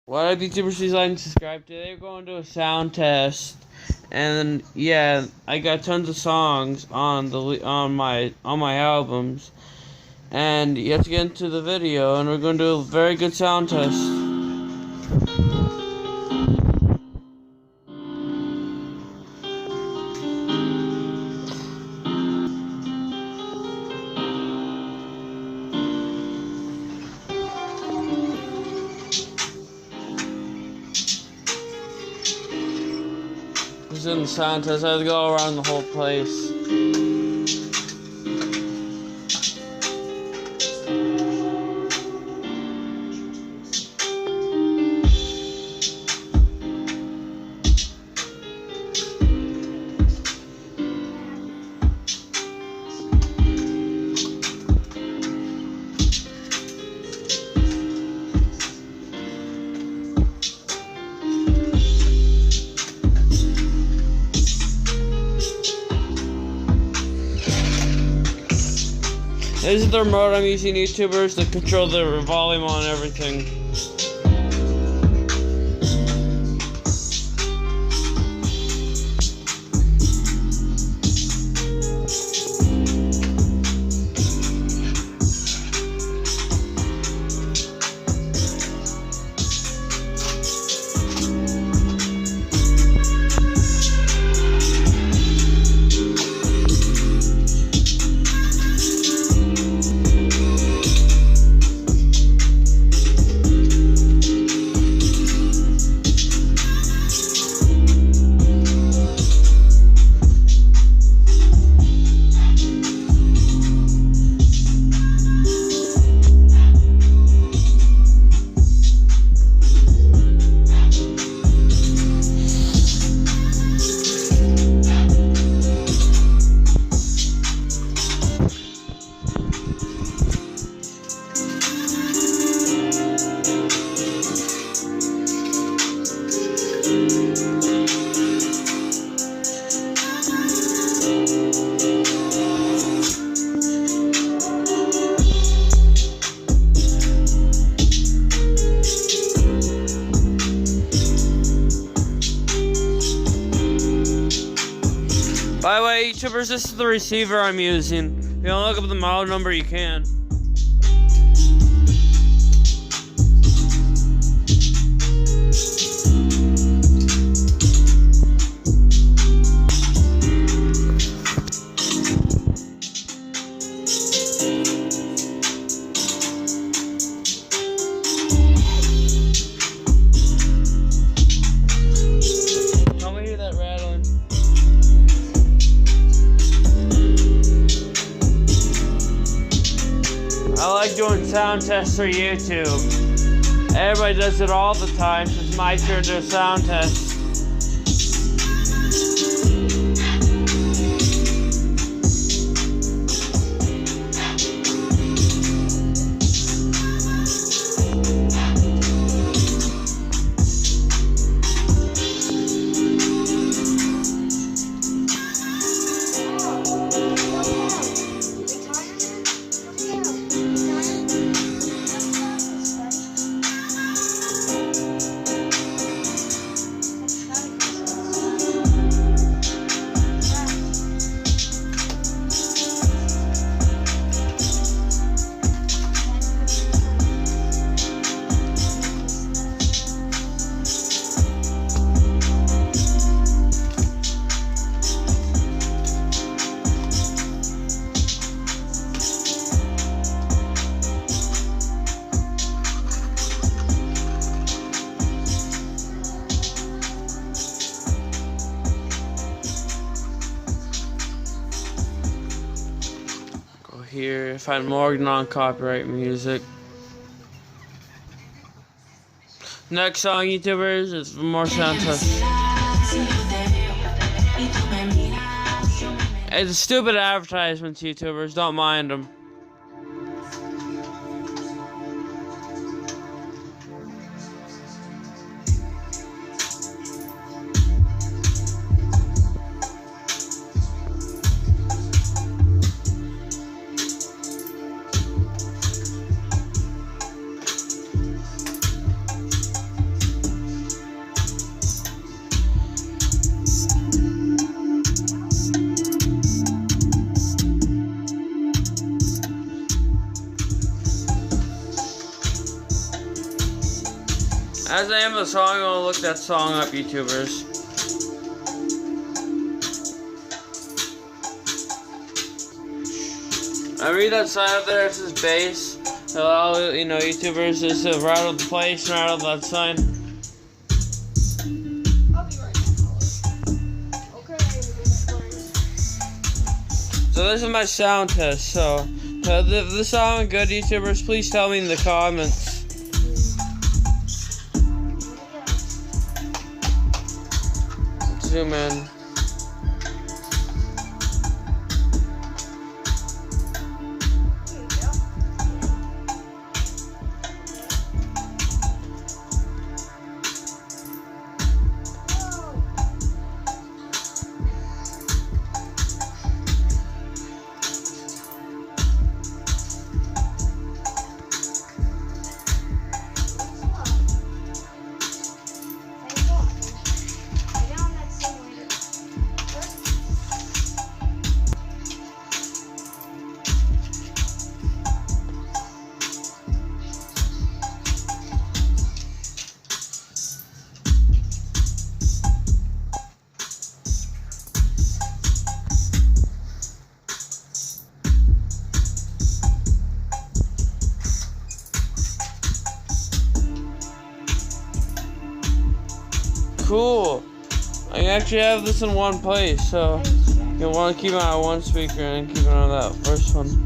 What up, YouTubers? Please like and subscribe. Today we're going to do a sound test, and yeah, I got tons of songs on my albums, and you have to get into the video, and we're going to do a very good sound test. This is in the sound test. I have to go around the whole place. This is the remote I'm using, YouTubers, to control the volume on everything. By the way, YouTubers, this is the receiver I'm using. If you want to look up the model number, you can. Can we hear that rattling? I like doing sound tests for YouTube. Everybody does it all the time, so it's my turn to do a sound test. Here, find more non-copyright music. Next song, YouTubers, is more sound test. It's stupid advertisements, YouTubers. Don't mind them. As I am the song, I'm gonna look that song up, YouTubers. I read that sign up there, it says bass. Hello, you know, YouTubers, this is rattle the place, rattle that sign. I'll be right back. Okay. So this is my sound test, so if this sound good, YouTubers, please tell me in the comments. Zoom in. Cool. I actually have this in one place, so you want to keep it on one speaker and keep it on that first one.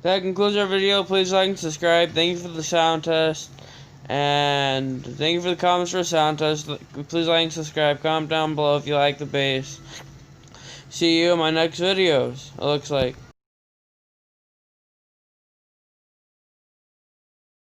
That concludes our video. Please like and subscribe. Thank you for the sound test. And thank you for the comments for the sound test. Please like and subscribe. Comment down below if you like the bass. See you in my next videos, it looks like.